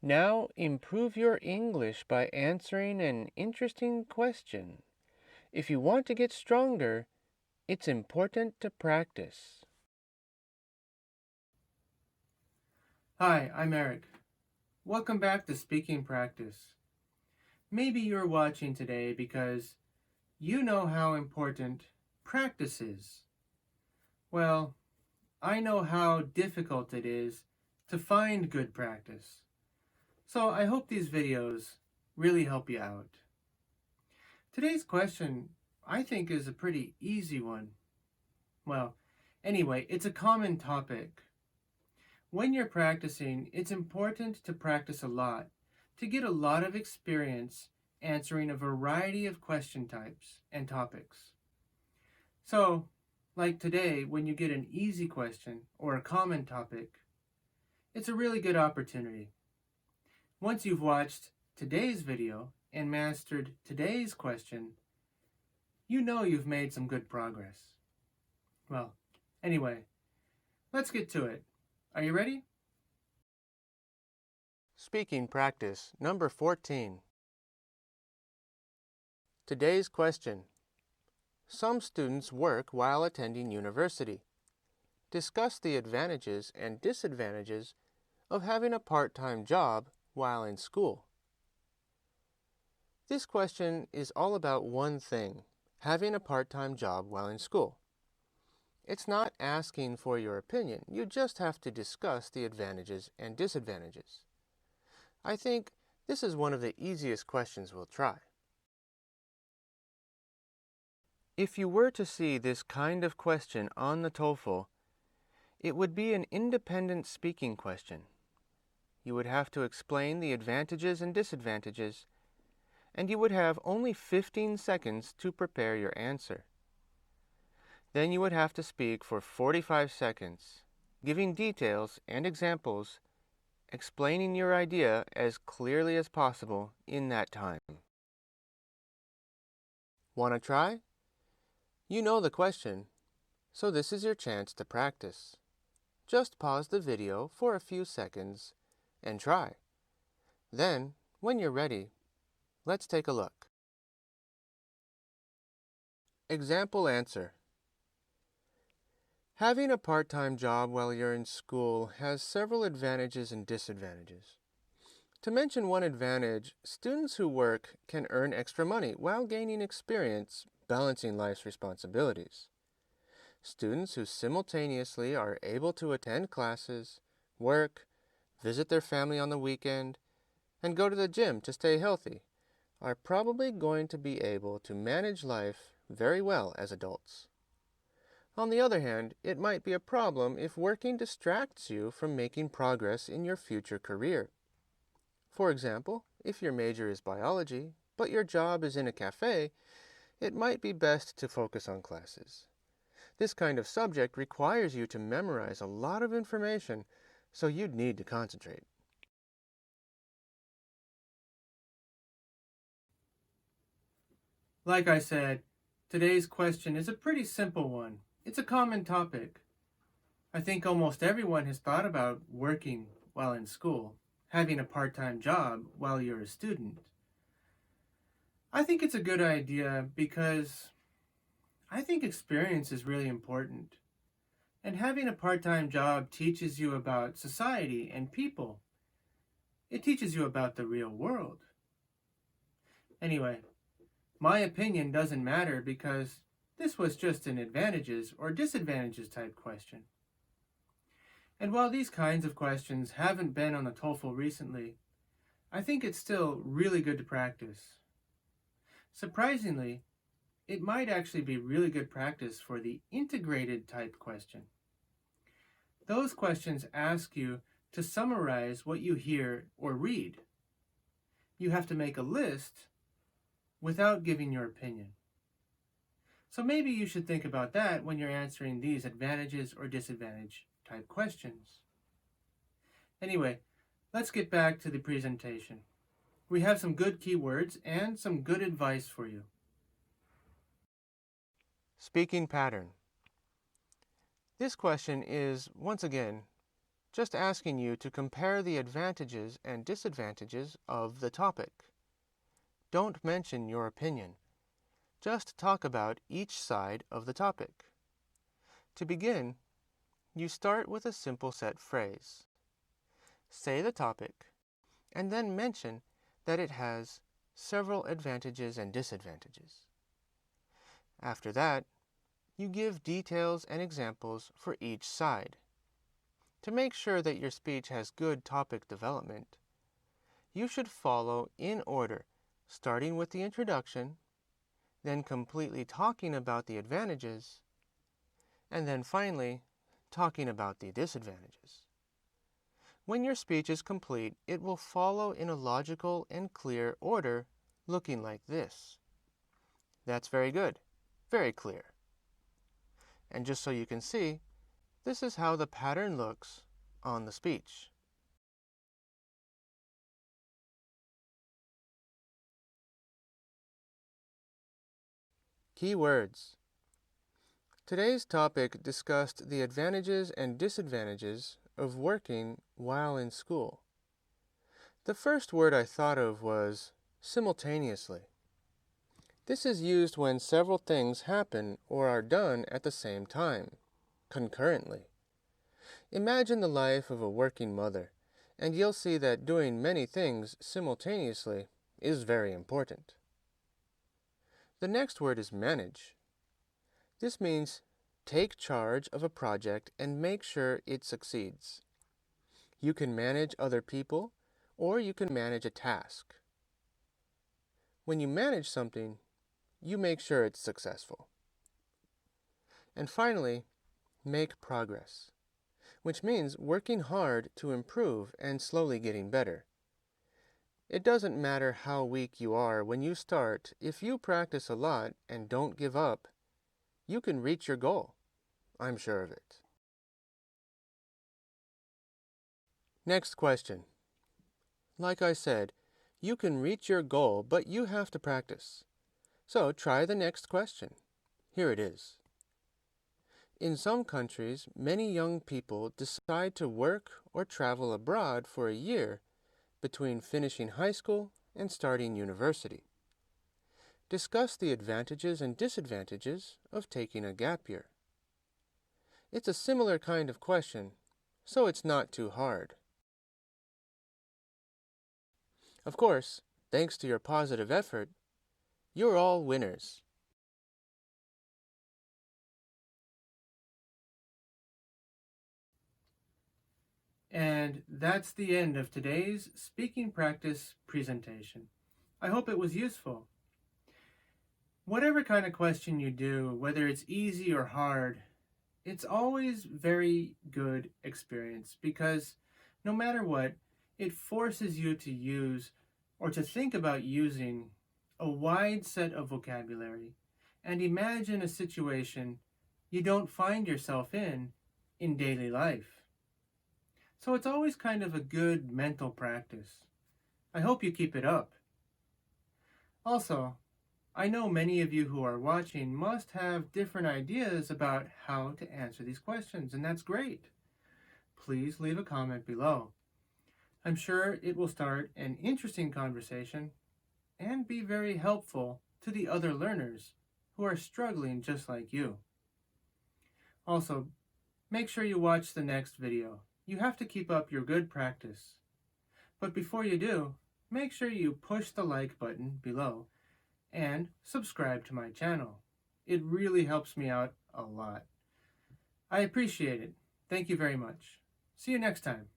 Now improve your English by answering an interesting question. If you want to get stronger, it's important to practice. Hi, I'm Eric. Welcome back to Speaking Practice. Maybe you're watching today because you know how important practice is. Well, I know how difficult it is to find good practice. So I hope these videos really help you out. Today's question, I think, is a pretty easy one. Well, anyway, it's a common topic. When you're practicing, it's important to practice a lot to get a lot of experience answering a variety of question types and topics. So, like today, when you get an easy question or a common topic, it's a really good opportunity. Once you've watched today's video and mastered today's question, you know you've made some good progress. Well, anyway, let's get to it. Are you ready? Speaking practice number 14. Today's question. Some students work while attending university. Discuss the advantages and disadvantages of having a part-time job while in school. This question is all about one thing, having a part-time job while in school. It's not asking for your opinion. You just have to discuss the advantages and disadvantages. I think this is one of the easiest questions we'll try. If you were to see this kind of question on the TOEFL, it would be an independent speaking question. You would have to explain the advantages and disadvantages, and you would have only 15 seconds to prepare your answer. Then you would have to speak for 45 seconds, giving details and examples, explaining your idea as clearly as possible in that time. Want to try? You know the question, so this is your chance to practice. Just pause the video for a few seconds and try. Then, when you're ready, let's take a look. Example answer. Having a part-time job while you're in school has several advantages and disadvantages. To mention one advantage, students who work can earn extra money while gaining experience balancing life's responsibilities. Students who simultaneously are able to attend classes, work, visit their family on the weekend, and go to the gym to stay healthy are probably going to be able to manage life very well as adults. On the other hand, it might be a problem if working distracts you from making progress in your future career. For example, if your major is biology, but your job is in a cafe, it might be best to focus on classes. This kind of subject requires you to memorize a lot of information, so you'd need to concentrate. Like I said, today's question is a pretty simple one. It's a common topic. I think almost everyone has thought about working while in school, having a part-time job while you're a student. I think it's a good idea because I think experience is really important. And having a part-time job teaches you about society and people. It teaches you about the real world. Anyway, my opinion doesn't matter because this was just an advantages or disadvantages type question. And while these kinds of questions haven't been on the TOEFL recently, I think it's still really good to practice. Surprisingly, it might actually be really good practice for the integrated type question. Those questions ask you to summarize what you hear or read. You have to make a list without giving your opinion. So maybe you should think about that when you're answering these advantages or disadvantage type questions. Anyway, let's get back to the presentation. We have some good keywords and some good advice for you. Speaking pattern. This question is, once again, just asking you to compare the advantages and disadvantages of the topic. Don't mention your opinion. Just talk about each side of the topic. To begin, you start with a simple set phrase. Say the topic, and then mention that it has several advantages and disadvantages. After that, you give details and examples for each side. To make sure that your speech has good topic development, you should follow in order, starting with the introduction, then completely talking about the advantages, and then finally talking about the disadvantages. When your speech is complete, it will follow in a logical and clear order, looking like this. That's very good, very clear. And just so you can see, this is how the pattern looks on the speech. Key words. Today's topic discussed the advantages and disadvantages of working while in school. The first word I thought of was simultaneously. This is used when several things happen or are done at the same time, concurrently. Imagine the life of a working mother, and you'll see that doing many things simultaneously is very important. The next word is manage. This means take charge of a project and make sure it succeeds. You can manage other people, or you can manage a task. When you manage something, you make sure it's successful. And finally, make progress, which means working hard to improve and slowly getting better. It doesn't matter how weak you are when you start. If you practice a lot and don't give up, you can reach your goal. I'm sure of it. Next question. Like I said, you can reach your goal, but you have to practice. So try the next question. Here it is. In some countries, many young people decide to work or travel abroad for a year between finishing high school and starting university. Discuss the advantages and disadvantages of taking a gap year. It's a similar kind of question, so it's not too hard. Of course, thanks to your positive effort, you're all winners. And that's the end of today's speaking practice presentation. I hope it was useful. Whatever kind of question you do, whether it's easy or hard, it's always very good experience because no matter what, it forces you to use or to think about using a wide set of vocabulary and imagine a situation you don't find yourself in daily life. So it's always kind of a good mental practice. I hope you keep it up. Also, I know many of you who are watching must have different ideas about how to answer these questions, and that's great. Please leave a comment below. I'm sure it will start an interesting conversation and be very helpful to the other learners who are struggling just like you. Also, make sure you watch the next video. You have to keep up your good practice. But before you do, make sure you push the like button below and subscribe to my channel. It really helps me out a lot. I appreciate it. Thank you very much. See you next time.